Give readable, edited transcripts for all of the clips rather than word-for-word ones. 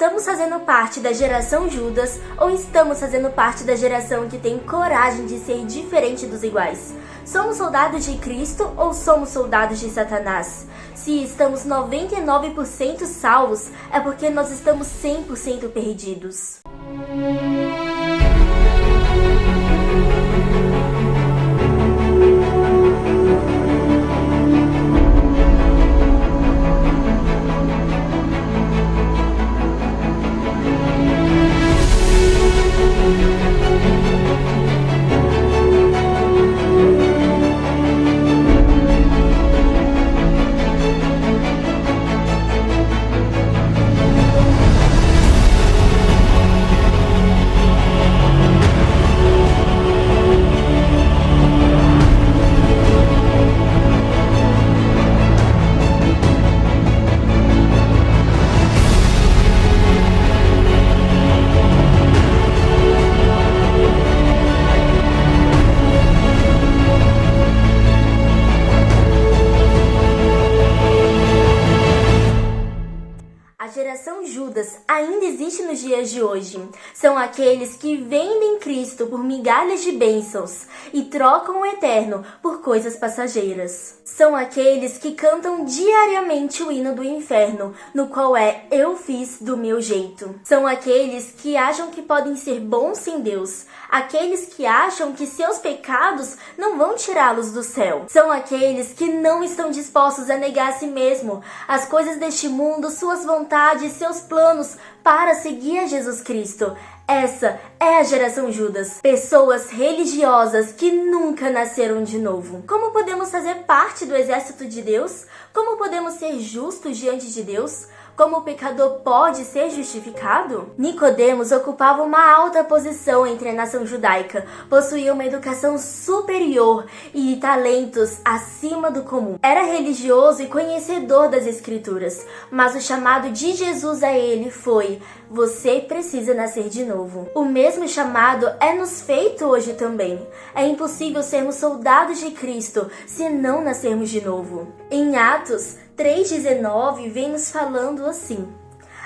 Estamos fazendo parte da geração Judas ou estamos fazendo parte da geração que tem coragem de ser diferente dos iguais? Somos soldados de Cristo ou somos soldados de Satanás? Se estamos 99% salvos, é porque nós estamos 100% perdidos. A geração Judas ainda existe nos dias de hoje. São aqueles que vendem Cristo por migalhas de bênçãos e trocam o eterno por coisas passageiras. São aqueles que cantam diariamente o hino do inferno, no qual é "eu fiz do meu jeito". São aqueles que acham que podem ser bons sem Deus. Aqueles que acham que seus pecados não vão tirá-los do céu. São aqueles que não estão dispostos a negar a si mesmo, as coisas deste mundo, suas vontades, seus planos, para seguir a Jesus Cristo. Essa é a geração Judas. Pessoas religiosas que nunca nasceram de novo. Como podemos fazer parte do exército de Deus? Como podemos ser justos diante de Deus? Como o pecador pode ser justificado? Nicodemos ocupava uma alta posição entre a nação judaica, possuía uma educação superior e talentos acima do comum. Era religioso e conhecedor das Escrituras, mas o chamado de Jesus a ele foi: você precisa nascer de novo. O mesmo chamado é nos feito hoje também. É impossível sermos soldados de Cristo se não nascermos de novo. Em Atos 3,19 vem nos falando assim: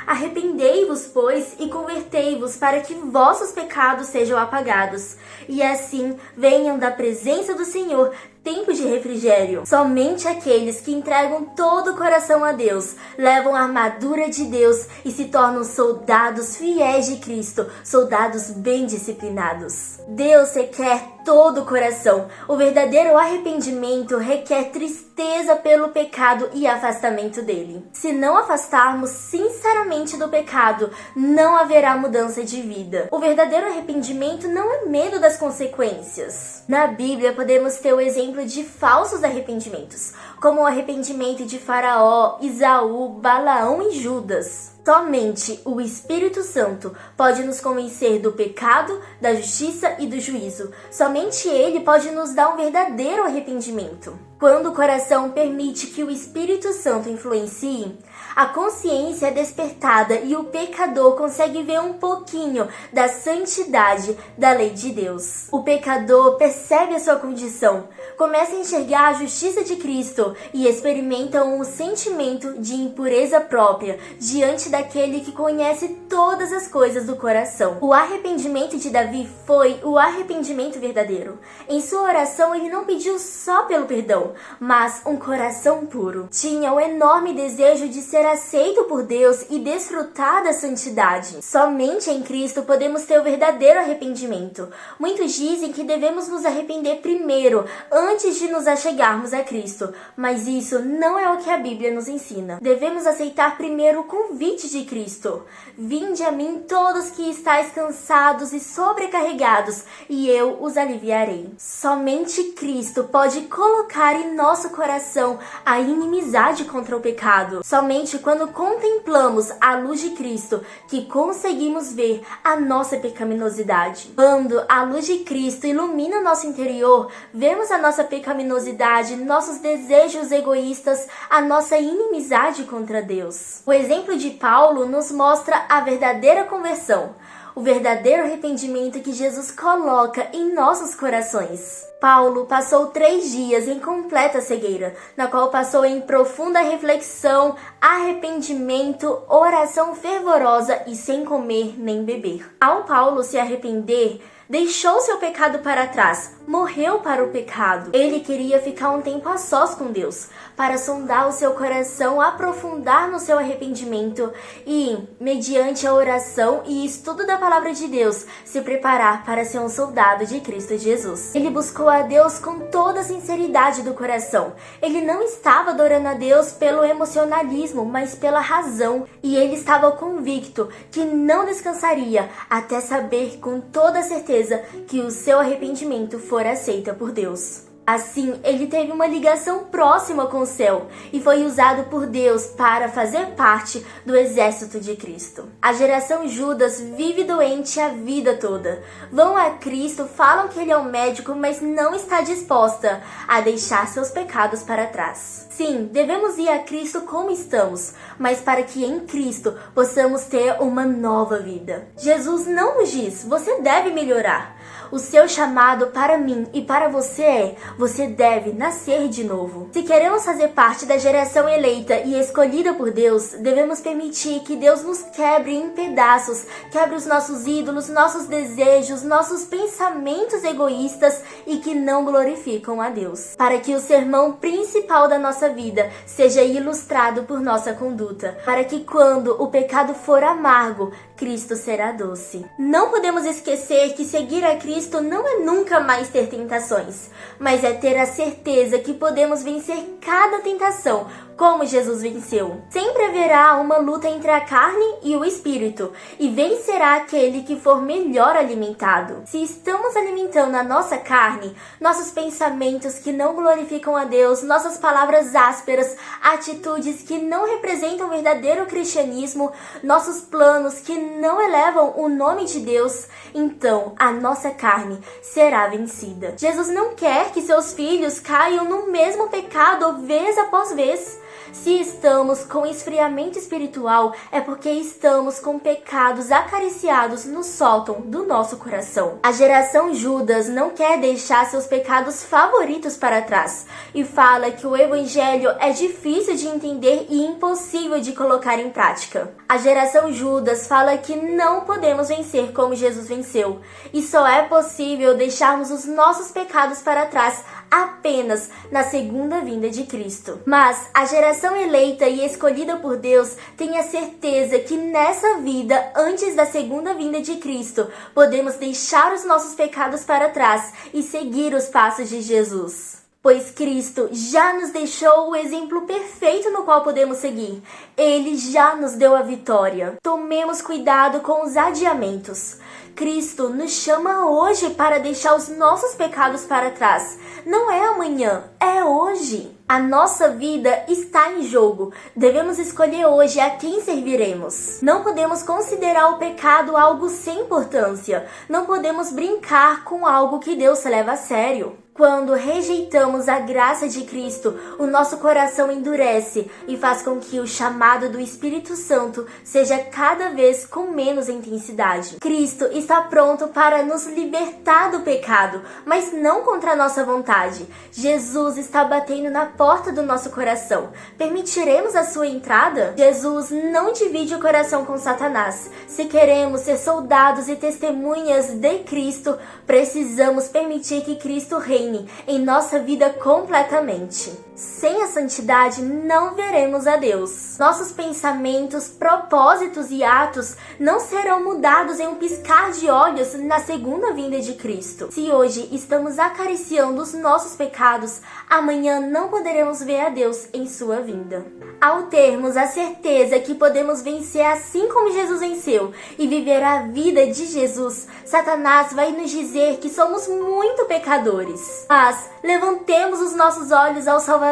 arrependei-vos, pois, e convertei-vos, para que vossos pecados sejam apagados, e assim venham da presença do Senhor tempos de refrigério. Somente aqueles que entregam todo o coração a Deus, levam a armadura de Deus e se tornam soldados fiéis de Cristo, soldados bem disciplinados. Deus requer todo o coração. O verdadeiro arrependimento requer tristeza pelo pecado e afastamento dele. Se não afastarmos sinceramente do pecado, não haverá mudança de vida. O verdadeiro arrependimento não é medo das consequências. Na Bíblia podemos ter o exemplo de falsos arrependimentos, como o arrependimento de Faraó, Esaú, Balaão e Judas. Somente o Espírito Santo pode nos convencer do pecado, da justiça e do juízo. Somente Ele pode nos dar um verdadeiro arrependimento. Quando o coração permite que o Espírito Santo influencie, a consciência é despertada e o pecador consegue ver um pouquinho da santidade da lei de Deus. O pecador percebe a sua condição, começa a enxergar a justiça de Cristo e experimenta um sentimento de impureza própria diante daquele que conhece todas as coisas do coração. O arrependimento de Davi foi o arrependimento verdadeiro. Em sua oração, ele não pediu só pelo perdão, mas um coração puro. Tinha o enorme desejo de ser aceito por Deus e desfrutar da santidade. Somente em Cristo podemos ter o verdadeiro arrependimento. Muitos dizem que devemos nos arrepender primeiro, antes de nos achegarmos a Cristo, mas isso não é o que a Bíblia nos ensina. Devemos aceitar primeiro o convite de Cristo: vinde a mim todos que estáis cansados e sobrecarregados, e eu os aliviarei. Somente Cristo pode colocar em nosso coração a inimizade contra o pecado. Somente quando contemplamos a luz de Cristo que conseguimos ver a nossa pecaminosidade. Quando a luz de Cristo ilumina o nosso interior, vemos a nossa pecaminosidade, nossos desejos egoístas, a nossa inimizade contra Deus. O exemplo de Paulo nos mostra a verdadeira conversão. o verdadeiro arrependimento que Jesus coloca em nossos corações. Paulo passou 3 dias em completa cegueira, na qual passou em profunda reflexão, arrependimento, oração fervorosa e sem comer nem beber. Ao Paulo se arrepender, deixou seu pecado para trás, morreu para o pecado. Ele queria ficar um tempo a sós com Deus, para sondar o seu coração, aprofundar no seu arrependimento e, mediante a oração e estudo da palavra de Deus, se preparar para ser um soldado de Cristo Jesus. Ele buscou a Deus com toda a sinceridade do coração. Ele não estava adorando a Deus pelo emocionalismo, mas pela razão. E ele estava convicto que não descansaria até saber com toda certeza que o seu arrependimento fora aceito por Deus. Assim, ele teve uma ligação próxima com o céu e foi usado por Deus para fazer parte do exército de Cristo. A geração Judas vive doente a vida toda. Vão a Cristo, falam que ele é um médico, mas não está disposta a deixar seus pecados para trás. Sim, devemos ir a Cristo como estamos, mas para que em Cristo possamos ter uma nova vida. Jesus não nos diz, você deve melhorar. O seu chamado para mim e para você é, você deve nascer de novo. Se queremos fazer parte da geração eleita e escolhida por Deus, devemos permitir que Deus nos quebre em pedaços, quebre os nossos ídolos, nossos desejos, nossos pensamentos egoístas e que não glorificam a Deus. Para que o sermão principal da nossa vida seja ilustrado por nossa conduta. Para que quando o pecado for amargo, Cristo será doce. Não podemos esquecer que seguir a Cristo não é nunca mais ter tentações, mas é ter a certeza que podemos vencer cada tentação, como Jesus venceu. Sempre haverá uma luta entre a carne e o espírito, e vencerá aquele que for melhor alimentado. Se estamos alimentando a nossa carne, nossos pensamentos que não glorificam a Deus, nossas palavras ásperas, atitudes que não representam o verdadeiro cristianismo, nossos planos que não elevam o nome de Deus, então a nossa carne será vencida. Jesus não quer que seus filhos caiam no mesmo pecado vez após vez. Se estamos com esfriamento espiritual, é porque estamos com pecados acariciados no sótão do nosso coração. A geração Judas não quer deixar seus pecados favoritos para trás e fala que o evangelho é difícil de entender e impossível de colocar em prática. A geração Judas fala que não podemos vencer como Jesus venceu e só é possível deixarmos os nossos pecados para trás apenas na segunda vinda de Cristo. Mas a geração eleita e escolhida por Deus tem a certeza que nessa vida, antes da segunda vinda de Cristo, podemos deixar os nossos pecados para trás e seguir os passos de Jesus. Pois Cristo já nos deixou o exemplo perfeito no qual podemos seguir. Ele já nos deu a vitória. Tomemos cuidado com os adiamentos. Cristo nos chama hoje para deixar os nossos pecados para trás. Não é amanhã, é hoje. A nossa vida está em jogo. Devemos escolher hoje a quem serviremos. Não podemos considerar o pecado algo sem importância. Não podemos brincar com algo que Deus leva a sério. Quando rejeitamos a graça de Cristo, o nosso coração endurece e faz com que o chamado do Espírito Santo seja cada vez com menos intensidade. Cristo está pronto para nos libertar do pecado, mas não contra a nossa vontade. Jesus está batendo na porta do nosso coração. Permitiremos a sua entrada? Jesus não divide o coração com Satanás. Se queremos ser soldados e testemunhas de Cristo, precisamos permitir que Cristo reine em nossa vida completamente. Sem a santidade, não veremos a Deus. Nossos pensamentos, propósitos e atos não serão mudados em um piscar de olhos na segunda vinda de Cristo. Se hoje estamos acariciando os nossos pecados, amanhã não poderemos ver a Deus em sua vinda. Ao termos a certeza que podemos vencer assim como Jesus venceu e viver a vida de Jesus, Satanás vai nos dizer que somos muito pecadores. Mas levantemos os nossos olhos ao Salvador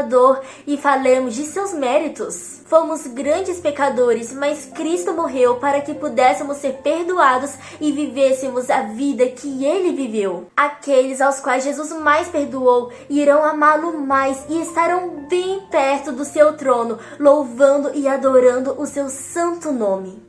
e falemos de seus méritos. Fomos grandes pecadores, mas Cristo morreu para que pudéssemos ser perdoados e vivêssemos a vida que Ele viveu. Aqueles aos quais Jesus mais perdoou irão amá-lo mais e estarão bem perto do seu trono, louvando e adorando o seu santo nome.